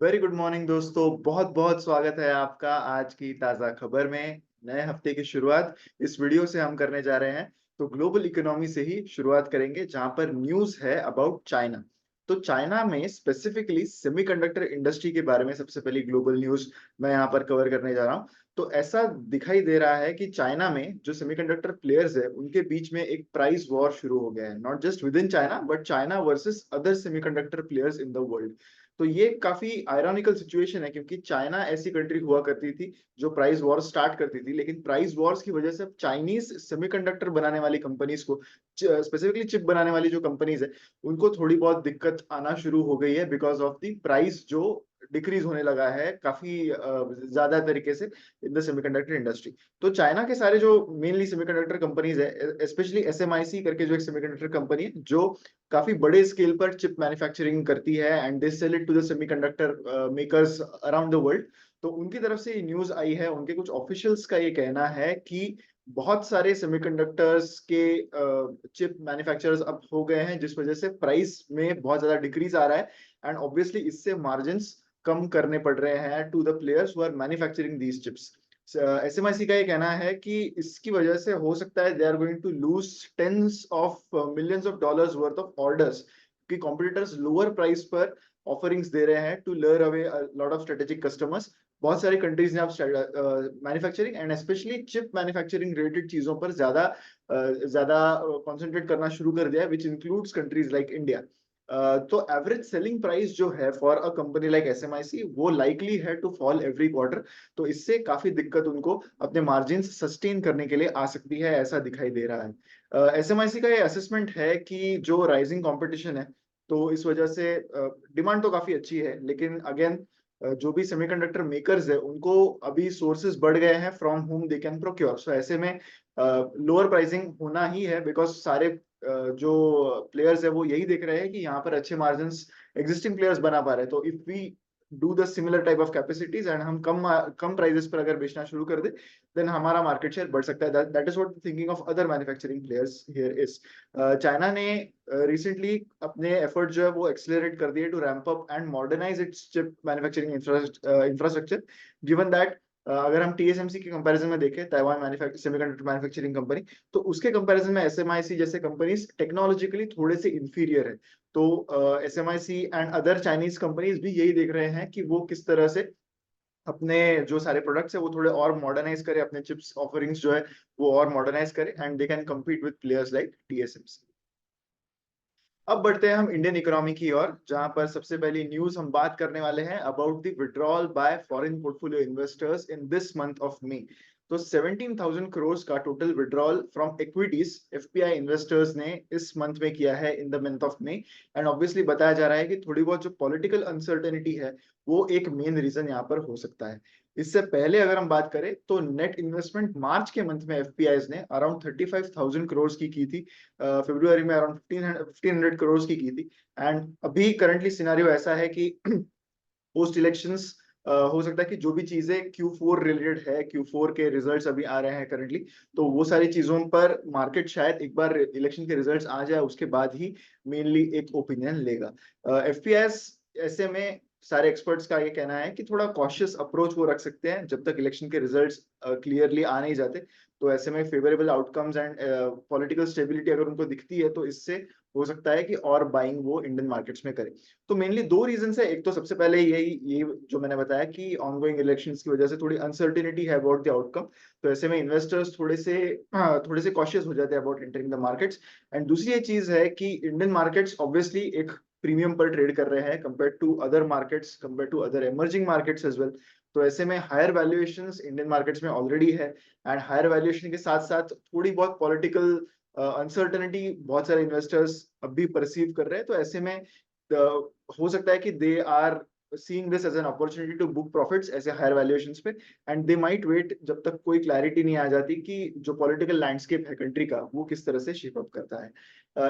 Very good morning दोस्तों। बहुत बहुत स्वागत है आपका आज की ताजा खबर में। नए हफ्ते की शुरुआत इस वीडियो से हम करने जा रहे हैं। तो ग्लोबल इकोनॉमी से ही शुरुआत करेंगे जहां पर न्यूज है अबाउट चाइना। तो चाइना में स्पेसिफिकली सेमीकंडक्टर इंडस्ट्री के बारे में सबसे पहली ग्लोबल न्यूज मैं यहाँ पर कवर करने जा रहा हूँ। तो ऐसा दिखाई दे रहा है कि चाइना में जो सेमीकंडक्टर प्लेयर्स है उनके बीच में एक प्राइस वॉर शुरू हो गया है, not just with in China but China versus other semiconductor players in the world. तो ये काफी आयरॉनिकल सिचुएशन है क्योंकि चाइना ऐसी कंट्री हुआ करती थी जो प्राइस वॉर स्टार्ट करती थी, लेकिन प्राइस वॉर्स की वजह से अब चाइनीज सेमीकंडक्टर बनाने वाली कंपनीज को, स्पेसिफिकली चिप बनाने वाली जो कंपनीज है, उनको थोड़ी बहुत दिक्कत आना शुरू हो गई है बिकॉज ऑफ द प्राइस जो डिक्रीज होने लगा है काफी ज्यादा तरीके से इन द सेमीकंडक्टर इंडस्ट्री। तो चाइना के सारे जो मेनली सेमीकंडक्टर कंपनीज है, स्पेशली एसएमआईसी करके जो एक सेमीकंडक्टर कंपनी है जो काफी बड़े स्केल पर चिप मैन्युफैक्चरिंग करती है and they sell it to the semiconductor makers around the world. तो उनकी तरफ से ये न्यूज आई है, उनके कुछ ऑफिशियल्स का ये कहना है कि बहुत सारे सेमीकंडक्टर्स के चिप मैन्युफैक्चरर्स अब हो गए हैं जिस वजह से प्राइस में बहुत ज्यादा डिक्रीज आ रहा है एंड ऑब्वियसली इससे मार्जिन्स कम करने पड़ रहे हैं to the players who are manufacturing these chips. SMIC का ये कहना है कि इसकी वजह से हो सकता है they are going to lose tens of millions of dollars worth of orders कि कॉम्पिटिटर्स लोअर प्राइस पर ऑफरिंग्स दे रहे हैं to lure away lot of strategic customers. बहुत सारी कंट्रीज ने अब manufacturing and specially chip manufacturing related चीजों पर ज्यादा कॉन्सेंट्रेट करना शुरू कर दिया है, which includes countries like India. तो एवरेज सेलिंग प्राइस जो है for a company like SMIC वो लाइकली है टू फॉल एवरी क्वार्टर। तो इससे काफी दिक्कत उनको अपने मार्जिन सस्टेन करने के लिए आ सकती है, ऐसा दिखाई दे रहा है। एसएमआईसी का ये असेसमेंट है कि जो राइजिंग कंपटीशन है तो इस वजह से डिमांड तो काफी अच्छी है, लेकिन अगेन जो भी सेमीकंडक्टर मेकर्स है उनको अभी सोर्सेज बढ़ गए हैं from home they can procure. So ऐसे में लोअर प्राइसिंग होना ही है बिकॉज सारे जो प्लेयर्स है वो यही देख रहे हैं कि यहाँ पर अच्छे मार्जिन एग्जिस्टिंग प्लेयर्स बना पा रहे हैं। तो if we do the similar type of capacities and हम कम कम प्राइसेस पर अगर बेचना शुरू कर दे देन हमारा मार्केट शेयर बढ़ सकता है। That is what thinking of other manufacturing players here is. China ने रिसेंटली अपने एफर्ट जो है वो एक्सेलरेट कर दिए to ramp up and modernize its chip manufacturing infrastructure. Given that अगर हम टीएसएमसी के कंपैरिजन में देखें, ताइवान सेमीकंडक्टर मैन्युफैक्चरिंग कंपनी, तो उसके कंपैरिजन में एसएमआईसी जैसे कंपनीज टेक्नोलॉजिकली थोड़े से इंफीरियर है। तो SMIC and other Chinese companies भी यही देख रहे हैं कि वो किस तरह से अपने जो सारे प्रोडक्ट्स है वो थोड़े और मॉडर्नाइज करे, अपने चिप्स ऑफरिंग्स जो है वो और मॉडर्नाइज करे and they can compete with players like TSMC. अब बढ़ते हैं हम इंडियन इकोनॉमी की ओर, जहां पर सबसे पहली न्यूज हम बात करने वाले हैं about the withdrawal bye foreign portfolio investors in this month of May. तो 17,000 करोड़ का total withdrawal from equities FPI investors ने इस मंथ में किया है in the month of May. And obviously बताया जा रहा है कि थोड़ी बहुत जो पॉलिटिकल अनसर्टेनिटी है वो एक मेन रीजन यहाँ पर हो सकता है। इससे पहले अगर हम बात करें तो नेट इन्वेस्टमेंट मार्च के मंथ में एफपीआई ने अराउंड 35,000 करोड़ की थी। फरवरी में अराउंड 1500 करोड़ की थी। एंड अभी करंटली सिनारियो ऐसा है कि पोस्ट इलेक्शंस हो सकता है कि जो भी चीजें Q4 रिलेटेड है, Q4 के रिजल्ट्स अभी आ रहे हैं करंटली, तो वो सारी चीजों पर मार्केट शायद एक बार इलेक्शन के रिजल्ट्स आ जाए उसके बाद ही मेनली एक ओपिनियन लेगा। एफपीएस ऐसे में सारे एक्सपर्ट्स का ये कहना है कि थोड़ा कॉशियस अप्रोच वो रख सकते हैं जब तक इलेक्शन के रिजल्ट्स क्लियरली आ नहीं जाते। तो ऐसे में favourable outcomes and political stability अगर उनको दिखती है तो इससे हो सकता है कि और बाइंग वो इंडियन मार्केट्स में करे। तो मेनली दो रीजन है, एक तो सबसे पहले यही जो मैंने बताया कि ऑनगोइंग इलेक्शंस की वजह से थोड़ी अनसर्टिनिटी है अबाउट द आउटकम। तो ऐसे में इन्वेस्टर्स थोड़े से कॉशियस हो जाते हैं about entering the markets. And दूसरी ये चीज है कि इंडियन मार्केट्स ऑब्वियसली एक प्रीमियम पर ट्रेड कर रहे हैं compare to other markets, compare to other emerging markets as well. तो ऐसे में हायर वैल्यूएशंस इंडियन मार्केट्स में ऑलरेडी है एंड हायर वैल्यूएशन के साथ साथ थोड़ी बहुत पॉलिटिकल अनसर्टेनिटी बहुत सारे इन्वेस्टर्स अब भी परसीव कर रहे हैं। तो ऐसे में हो सकता है कि they are seeing this as an opportunity to book profits ऐसे हायर वैल्यूएशंस पे। एंड दे माइट वेट जब तक कोई क्लैरिटी नहीं आ जाती कि जो पॉलिटिकल लैंडस्केप है कंट्री का वो किस तरह से शेप अप करता है।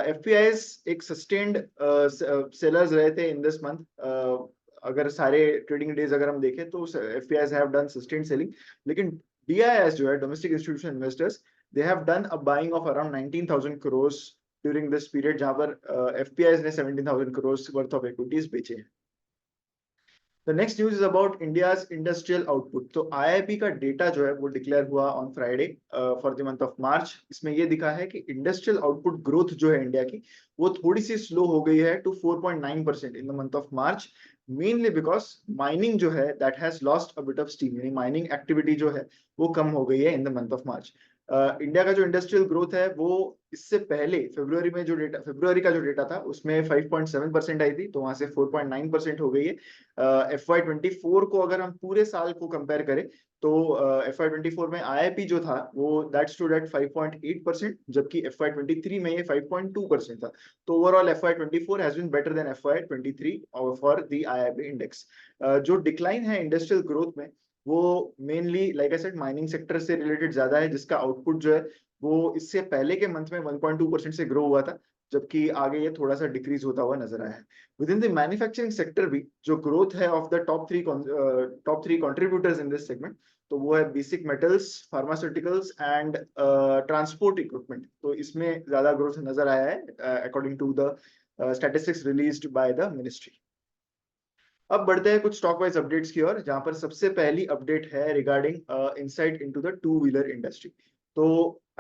एफपीआईज एक सस्टेन्ड सेलर्स रहे थे इन दिस मंथ। अगर सारे ट्रेडिंग डेज अगर हम देखें तो एफपीआईज हैव डन सस्टेन्ड सेलिंग, लेकिन डीआईएस जो है domestic institutional investors, they have done a buying of around 19,000 crores during this period, जहां पर एफपीआई ने 17,000 crores worth of equities बेचे हैं। The next news is about India's industrial output. तो IIP का डेटा जो है वो डिक्लेयर हुआ on Friday for the month of मार्च। इसमें ये दिखा है कि इंडस्ट्रियल आउटपुट ग्रोथ जो है इंडिया की वो थोड़ी सी स्लो हो गई है to 4.9% in the month of March, mainly because mining जो है that has lost a bit of steam, यानी माइनिंग एक्टिविटी जो है वो कम हो गई है in the month of March. India का जो इंडस्ट्रियल ग्रोथ है वो इससे पहले फरवरी का जो डेटा था उसमें 5.7% आई थी, तो वहां से 4.9% हो गई है। FY24 को अगर हम पूरे साल को कंपेयर करें तो FY24 में आईआईपी जो था वो दैट स्टूड एट 5.8%, जबकि FY23 में ये 5.2% था। तो overall FY24 has been better than FY23 for the IIP index. जो डिक्लाइन है इंडस्ट्रियल ग्रोथ में वो mainly like I said mining sector से रिलेटेड ज्यादा है, जिसका आउटपुट जो है वो इससे पहले के मंथ में 1.2% से ग्रो हुआ था, जबकि आगे ये थोड़ा सा डिक्रीज होता हुआ नजर आया है। Within the manufacturing sector भी जो ग्रोथ है of the top three contributors in this segment, तो वो है basic metals, pharmaceuticals and transport equipment. तो इसमें ज्यादा ग्रोथ नजर आया है according to the statistics released by the ministry. अब बढ़ते हैं कुछ स्टॉक वाइज अपडेट्स की ओर, जहां पर सबसे पहली अपडेट है regarding insight into the two wheeler industry. तो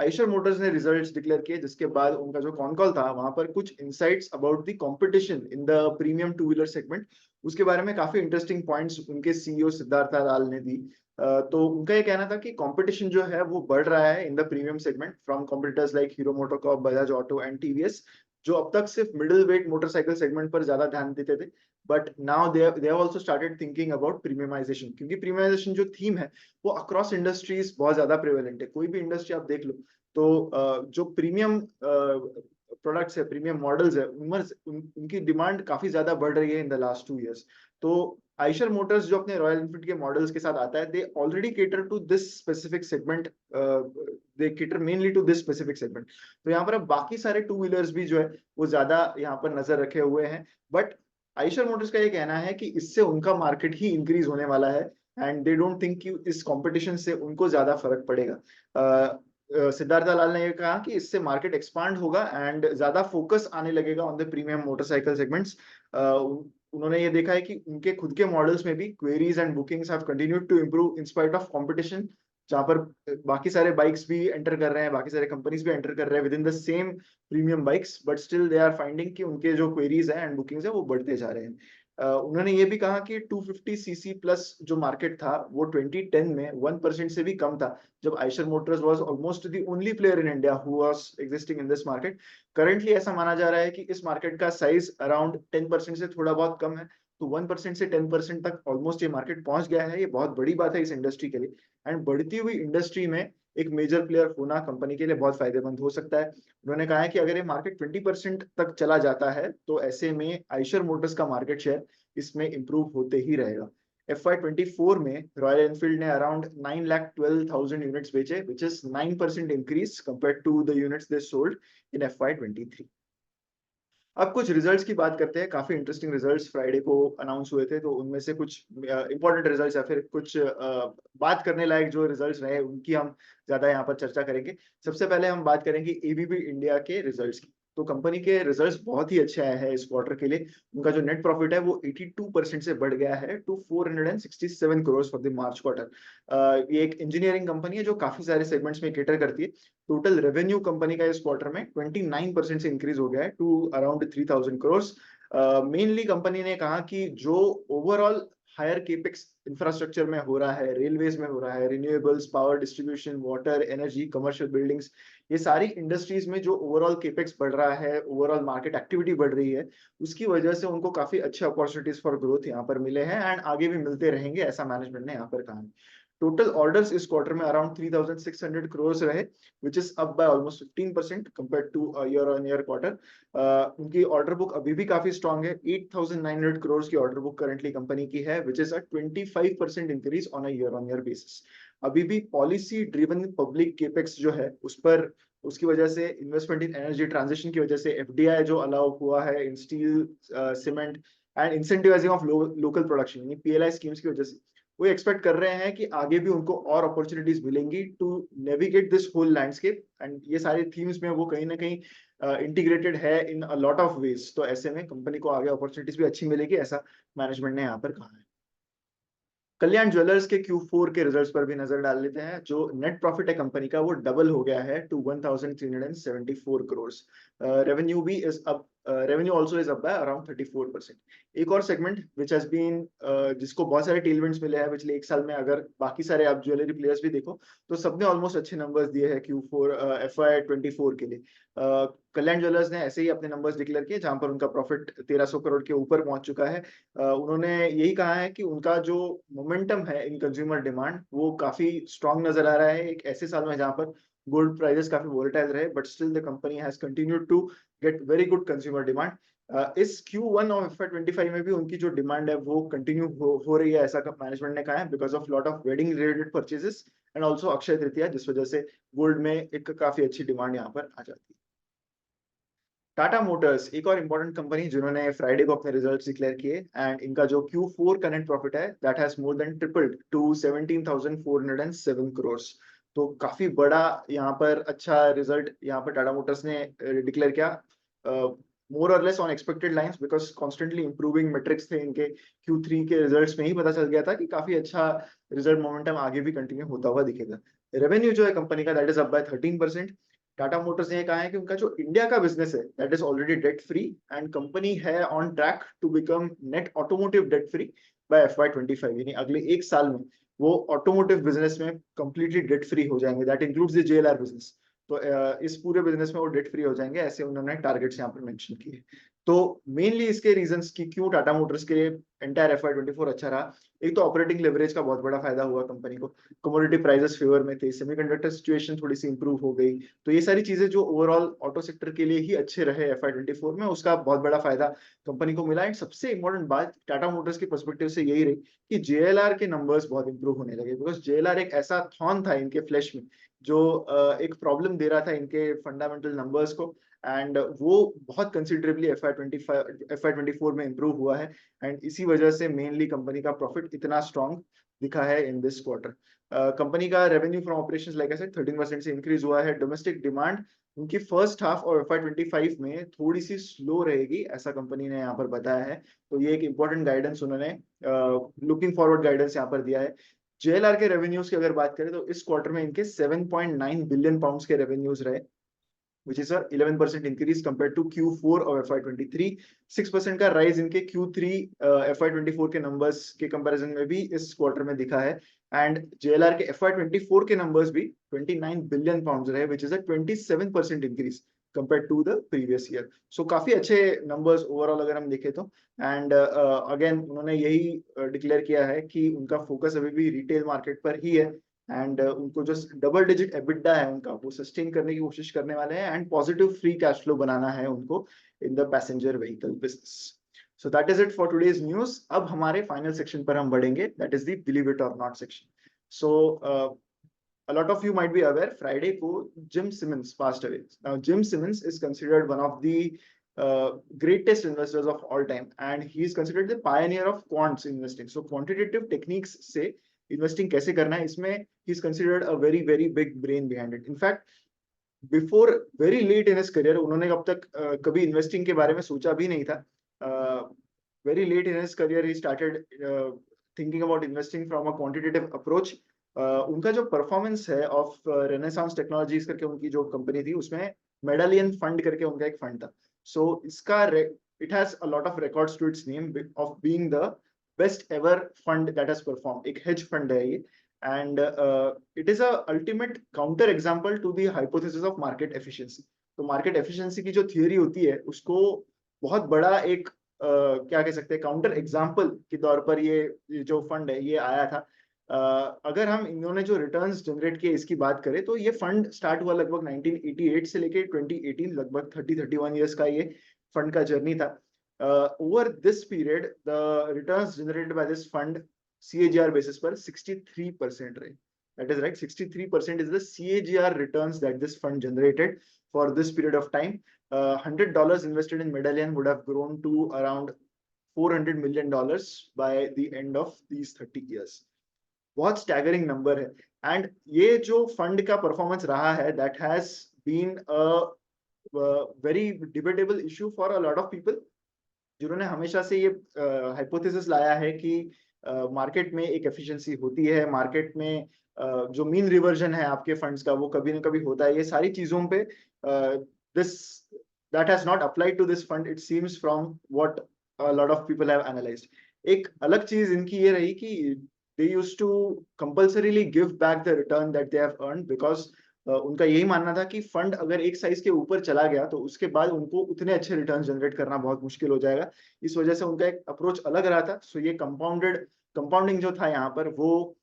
आइशर मोटर्स ने रिजल्ट्स डिक्लेयर किए, जिसके बाद उनका जो कॉन कॉल था वहां पर कुछ insights about the competition in the premium two wheeler segment, उसके बारे में काफी इंटरेस्टिंग पॉइंट्स उनके सीईओ सिद्धार्थ लाल ने दी। तो उनका ये कहना था कि कंपटीशन जो है वो बढ़ रहा है in the premium segment from competitors like hero MotoCorp, Bajaj auto and TVS, जो अब तक सिर्फ मिडिल वेट मोटरसाइकिल सेगमेंट पर ज्यादा ध्यान देते थे, but now they have also started thinking about premiumization, क्योंकि प्रीमियमाइजेशन जो थीम है वो अक्रॉस इंडस्ट्रीज बहुत ज्यादा प्रेवलेंट है। कोई भी इंडस्ट्री आप देख लो तो जो प्रीमियम प्रोडक्ट्स है, प्रीमियम मॉडल्स है, उनकी डिमांड काफी ज्यादा बढ़ रही है इन द लास्ट 2 इयर्स। तो आइशर मोटर्स जो अपने रॉयल एनफील्ड के मॉडल्स के साथ आता है, they already cater to this specific segment, they cater mainly to this specific segment. तो यहाँ पर अब बाकी सारे टू व्हीलर्स भी जो है वो ज्यादा यहाँ पर नजर रखे हुए हैं, बट आइशर मोटर्स का ये कहना है कि इससे उनका मार्केट ही इंक्रीज होने वाला है एंड दे डोंट थिंक कि इस कंपटीशन से उनको ज्यादा फर्क पड़ेगा। सिद्धार्थ लाल ने ये कहा कि इससे मार्केट एक्सपांड होगा एंड ज्यादा फोकस आने लगेगा on the premium motorcycle segments. उन्होंने ये देखा है कि उनके खुद के मॉडल्स में भी queries and bookings have continued to improve in spite of competition, जहां पर बाकी सारे बाइक्स भी एंटर कर रहे हैं, बाकी सारे कंपनीज भी एंटर कर रहे हैं within the same premium bikes, but still they are finding कि उनके जो क्वेरीज हैं एंड बुकिंग्स है वो बढ़ते जा रहे हैं। उन्होंने ये भी कहा कि 250 सीसी प्लस जो मार्केट था वो 2010 में 1% से भी कम था, जब Eicher Motors was almost the only player in India who was existing in this market. Currently ऐसा माना जा रहा है कि इस मार्केट का साइज अराउंड 10% से थोड़ा बहुत कम है, तो 1% से 10% तक ऑलमोस्ट ये मार्केट पहुंच गया है। ये बहुत बड़ी बात है इस इंडस्ट्री के लिए, एंड बढ़ती हुई इंडस्ट्री में एक मेजर प्लेयर होना कंपनी के लिए बहुत फायदेमंद हो सकता है। उन्होंने कहा है कि अगर ये मार्केट 20% तक चला जाता है तो ऐसे में आइशर मोटर्स का मार्केट शेयर इसमें इंप्रूव होते ही रहेगा। FY24 में रॉयल एनफील्ड ने अराउंड 9,12,000 यूनिट्स बेचे, which is 9% increase compare to the units they sold in FY23। अब कुछ रिजल्ट्स की बात करते हैं। काफी इंटरेस्टिंग रिजल्ट्स फ्राइडे को अनाउंस हुए थे, तो उनमें से कुछ इंपॉर्टेंट रिजल्ट्स या फिर कुछ बात करने लायक जो रिजल्ट्स रहे उनकी हम ज्यादा यहाँ पर चर्चा करेंगे। सबसे पहले हम बात करेंगे एबीबी इंडिया के रिजल्ट्स की। तो कंपनी के रिजल्ट्स बहुत ही अच्छे आए हैं इस क्वार्टर के लिए। उनका जो नेट प्रॉफिट है वो 82% से बढ़ गया है to 467 crore for the March quarter. ये एक इंजीनियरिंग कंपनी है जो काफी सारे सेगमेंट्स में केटर करती है। टोटल रेवेन्यू कंपनी का इस क्वार्टर में 29% से इंक्रीज हो गया है to around 3,000 crore. Mainly company ने कहा कि जो ओवरऑल हायर केपेक्स इंफ्रास्ट्रक्चर में हो रहा है, रेलवेज में हो रहा है, renewables, power distribution, water, energy, commercial buildings, ये सारी इंडस्ट्रीज में जो ओवरऑल केपेक्स बढ़ रहा है, ओवरऑल मार्केट एक्टिविटी बढ़ रही है, उसकी वजह से उनको काफी अच्छे अपॉर्चुनिटीज फॉर ग्रोथ यहाँ पर मिले हैं एंड आगे भी मिलते रहेंगे, ऐसा मैनेजमेंट ने यहाँ पर कहा है। टोटल ऑर्डर्स इस क्वार्टर में अराउंड 3,600 करोड़ रहे, which is up by almost 15% compared to a year on year quarter। उनकी ऑर्डर बुक अभी भी काफी स्ट्रांग है। 8,900 करोड़ की ऑर्डर बुक करंटली कंपनी की है, which is a 25% increase on a year on year basis. अभी भी पॉलिसी ड्रिवन पब्लिक केपेक्स जो है उस पर, उसकी वजह से इन्वेस्टमेंट इन एनर्जी ट्रांजिशन की वजह से एफडीआई जो अलाउ हुआ है in steel, cement and incentivising of local production, यानी पीएलआई स्कीम्स की वजह से वो एक्सपेक्ट कर रहे हैं कि आगे भी उनको और अपॉर्चुनिटीज मिलेंगी to navigate this whole landscape, and ये सारे थीम्स में वो कहीं ना कहीं इंटीग्रेटेड है इन अ लॉट ऑफ वेज। तो ऐसे में कंपनी को आगे अपॉर्चुनिटीज भी अच्छी मिलेगी, ऐसा मैनेजमेंट ने यहाँ पर कहा है। कल्याण ज्वेलर्स के Q4 के रिजल्ट्स पर भी नजर डाल लेते हैं। जो नेट प्रॉफिट है कंपनी का वो डबल हो गया है टू 1374 करोड़। रेवेन्यू भी is up, revenue also is up by around 34%। एक और सेगमेंट विच हैज बीन, जिसको बहुत सारे टेलविंड्स मिले हैं पिछले एक साल में, अगर बाकी सारे आप ज्वेलरी प्लेयर्स भी देखो तो सबने ऑलमोस्ट अच्छे नंबर्स दिए हैं Q4 FY24 के लिए। कल्याण ज्वेलर्स ने ऐसे ही अपने नंबर्स डिक्लेयर किए जहां पर उनका प्रॉफिट 1300 करोड़ के ऊपर पहुंच चुका है। उन्होंने यही कहा है कि उनका जो मोमेंटम है इन कंज्यूमर डिमांड वो काफी स्ट्रांग नजर आ रहा है एक ऐसे साल में जहां पर गोल्ड प्राइसेस काफी वोलेटाइल रहे, but still the company has continued to get very good consumer demand. इस Q1 ऑफ FY25 में भी उनकी जो डिमांड है वो कंटिन्यू हो रही है, ऐसा मैनेजमेंट ने कहा है, because of lot of wedding related purchases and also Akshaya Tritiya, जिस वजह से गोल्ड में एक काफी अच्छी डिमांड यहाँ पर आ जाती है। टाटा मोटर्स एक और इंपॉर्टेंट कंपनी जिन्होंने फ्राइडे को अपने रिजल्ट्स डिक्लेयर किए, एंड इनका जो Q4 का नेट प्रॉफिट है that has more than tripled to 17,407 crore. तो काफी बड़ा यहाँ पर अच्छा रिजल्ट यहाँ पर टाटा मोटर्स ने डिक्लेयर किया, मोर और less on expected lines, because constantly improving matrix थे इनके। Q3 के रिजल्ट्स में ही पता चल गया था कि काफी अच्छा रिजल्ट मोमेंटम आगे भी कंटिन्यू होता हुआ दिखेगा। रेवेन्यू जो है कंपनी का that is up by 13%। Tata Motors ने कहा है कि उनका जो इंडिया का बिजनेस है that is already debt free, and company है on track to become net automotive debt free by FY25, यानी अगले एक साल में वो ऑटोमोटिव बिजनेस में कंप्लीटली डेट फ्री हो जाएंगे। That includes the JLR business. तो इस पूरे बिजनेस में वो डेट फ्री हो जाएंगे, ऐसे उन्होंने टारगेट्स यहाँ पर मेंशन किए। तो मेनली इसके रीजंस कि क्यों टाटा मोटर्स के एंटायर FY24 अच्छा रहा, एक तो ऑपरेटिंग लेवरेज का बहुत बड़ा फायदा हुआ कंपनी को, कमोडिटी प्राइसेस फेवर में थे, सेमीकंडक्टर सिचुएशन थोड़ी सी इंप्रूव हो गई, तो ये सारी चीजें जो ओवरऑल ऑटो सेक्टर के लिए ही अच्छे रहे FY24 में, उसका बहुत बड़ा फायदा कंपनी को मिला। एंड सबसे इंपॉर्टेंट बात टाटा मोटर्स के पर्सपेक्टिव से यही रही कि JLR के नंबर्स बहुत इंप्रूव होने लगे, बिकॉज JLR एक ऐसा थॉर्न था इनके फ्लैश में जो एक प्रॉब्लम दे रहा था इनके फंडामेंटल नंबर्स को, एंड वो बहुत कंसिडरेबली FY24 में इंप्रूव हुआ है, एंड इसी वजह से मेनली कंपनी का प्रॉफिट इतना स्ट्रांग दिखा है इन दिस क्वार्टर। कंपनी का revenue from operations like I said 13% से इंक्रीज हुआ है। डोमेस्टिक डिमांड उनकी फर्स्ट हाफ और FY25 में थोड़ी सी स्लो रहेगी, ऐसा कंपनी ने यहाँ पर बताया है। तो ये एक इंपॉर्टेंट गाइडेंस उन्होंने लुकिंग फॉरवर्ड गाइडेंस यहाँ पर दिया है। JLR के रेवेन्यूज की अगर बात करें तो इस क्वार्टर में इनके 7.9 बिलियन पाउंड्स के रेवेन्यूज रहे, which is a 11% increase compared to Q4 of FY23। 6% का राइज इनके Q3 FY24 के नंबर्स के कंपैरिजन में भी इस क्वार्टर में दिखा है, एंड JLR के FY24 के नंबर्स भी 29 बिलियन पाउंड्स रहे, which is a 27% increase compared to the previous year। So काफी अच्छे नंबर्स ओवरऑल अगर हम देखें तो, एंड अगेन उन्होंने यही डिक्लेयर किया है कि उनका फोकस अभी भी रिटेल मार्केट पर ही है, एंड उनको जो डबल डिजिट एबिटा है उनका वो सस्टेन करने की कोशिश करने वाले हैं, and positive free cash flow बनाना है उनको in the passenger vehicle business. So that is it for today's news. अब हमारे फाइनल सेक्शन पर हम बढ़ेंगे, that is the believe it or not section. सो a lot of you might be aware Friday ko Jim Simmons passed away. Now Jim Simmons is considered one of the greatest investors of all time, and he is considered the pioneer of quants investing. So quantitative techniques से investing कैसे करना है, इसमें ही is considered a very very big brain behind it. In fact before very late in his career उन्होंने अब तक कभी इन्वेस्टिंग के बारे में सोचा भी नहीं था। Very late in his career he started thinking about investing from a quantitative approach. उनका जो परफॉर्मेंस है ऑफ रेनेसांस टेक्नोलॉजीज करके उनकी जो कंपनी थी उसमें मेडालियन फंड करके उनका एक फंड था। सो इसका it has a lot of records to its name of being the best ever fund that has perform. एक हेज फंड है ये, and it is a ultimate counter example to the hypothesis of market efficiency. तो market efficiency की जो theory होती है उसको बहुत बड़ा एक क्या कह सकते हैं काउंटर एग्जांपल के तौर पर ये जो फंड है ये आया था। अगर हम इन्होंने जो रिटर्न्स जनरेट किए इसकी बात करें तो ये फंड स्टार्ट हुआ लगभग 1988 से लेके 2018, लगभग 30-31 इयर्स का ये फंड का जर्नी था। Over this period the returns generated by this fund CAGR basis पर 63% रहे। That is right, 63% is the CAGR returns that this fund generated for this period of time. $100 invested in Medallion would have grown to around $400 million by the end of these 30 years. बहुत staggering number है, and ये जो fund का performance रहा है that has been a very debatable issue for a lot of people, जिन्होंने हमेशा से ये हाइपोथेसिस लाया है कि मार्केट में एक एफिशिएंसी होती है, मार्केट में जो मीन रिवर्जन है आपके फंड्स का वो कभी ना कभी होता है। ये सारी चीजों पे this that has not applied to this fund, it seems from what a lot of people have analyzed. एक अलग चीज इनकी ये रही कि they used to compulsorily give back the return that they have earned because उनका यही मानना था कि फंड अगर एक साइज के ऊपर चला गया तो उसके बाद उनको उतने अच्छे रिटर्न जनरेट करना बहुत मुश्किल हो जाएगा। इस वजह से उनका एक अप्रोच अलग रहा था। सो ये कंपाउंडिंग जो था यहाँ पर वो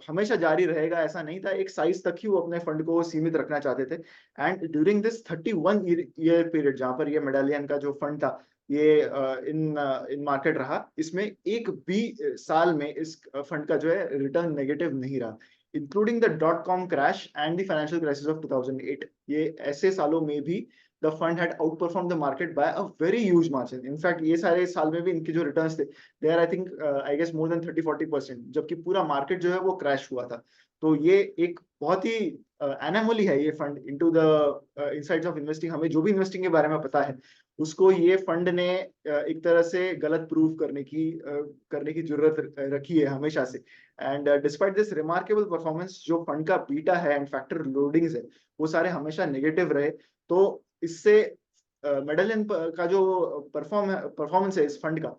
हमेशा जारी रहेगा ऐसा नहीं था। एक साइज तक ही वो अपने फंड को सीमित रखना चाहते थे। And during this 31 year period जहां पर ये मेडालियन का जो फंड था ये इन मार्केट रहा, इसमें एक भी साल में इस फंड का जो है रिटर्न नेगेटिव नहीं रहा, including the .com crash and the financial crisis of 2008। ये ऐसे सालों में भी the fund had outperform the market by a very huge margin. In fact ये सारे साल में भी इनके जो रिटर्न्स थे they are I think I guess more than 30-40%, जबकि पूरा मार्केट जो है वो क्रैश हुआ था। तो ये एक बहुत ही एनामोली है ये fund into the insides of investing. हमें जो भी इन्वेस्टिंग के बारे में पता है उसको ये फंड ने एक तरह से गलत प्रूव करने की जरूरत रखी है हमेशा से। And despite this remarkable performance, जो फंड का बीटा है एंड फैक्टर लोडिंग्स है वो सारे हमेशा नेगेटिव रहे। तो इससे मेडलियन का जो परफॉर्मेंस है इस फंड का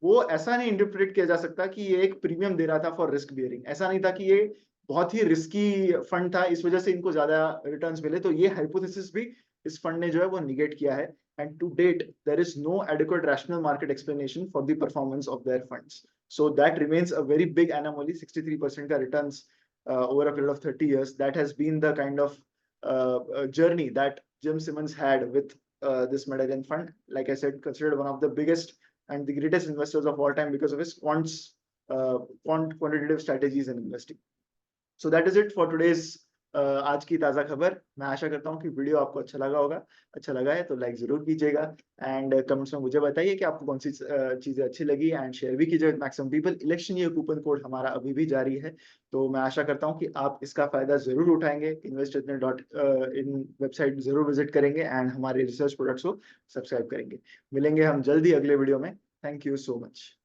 वो ऐसा नहीं इंटरप्रेट किया जा सकता कि ये एक प्रीमियम दे रहा था फॉर रिस्क बियरिंग। ऐसा नहीं था कि ये बहुत ही रिस्की फंड था इस वजह से इनको ज्यादा रिटर्न्स मिले। तो ये हाइपोथेसिस भी इस फंड ने जो है वो निगेट किया है। And to date, there is no adequate rational market explanation for the performance of their funds. So that remains a very big anomaly. 63% ka returns over a period of 30 years. That has been the kind of journey that Jim Simmons had with this Medallion Fund. Like I said, considered one of the biggest and the greatest investors of all time because of his quantitative strategies in investing. So that is it for today's आज की ताजा खबर। मैं आशा करता हूँ कि video आपको अच्छा लगा होगा। अच्छा लगा है तो लाइक जरूर कीजिएगा एंड कमेंट्स में मुझे बताइए कि आपको कौन सी चीजें अच्छी लगी एंड शेयर भी कीजिए with maximum people. Election year coupon code हमारा अभी भी जारी है, तो मैं आशा करता हूँ कि आप इसका फायदा जरूर उठाएंगे। investor.in वेबसाइट जरूर विजिट करेंगे एंड हमारे रिसर्च प्रोडक्ट्स को सब्सक्राइब करेंगे। मिलेंगे हम जल्दी अगले वीडियो में। Thank you so much.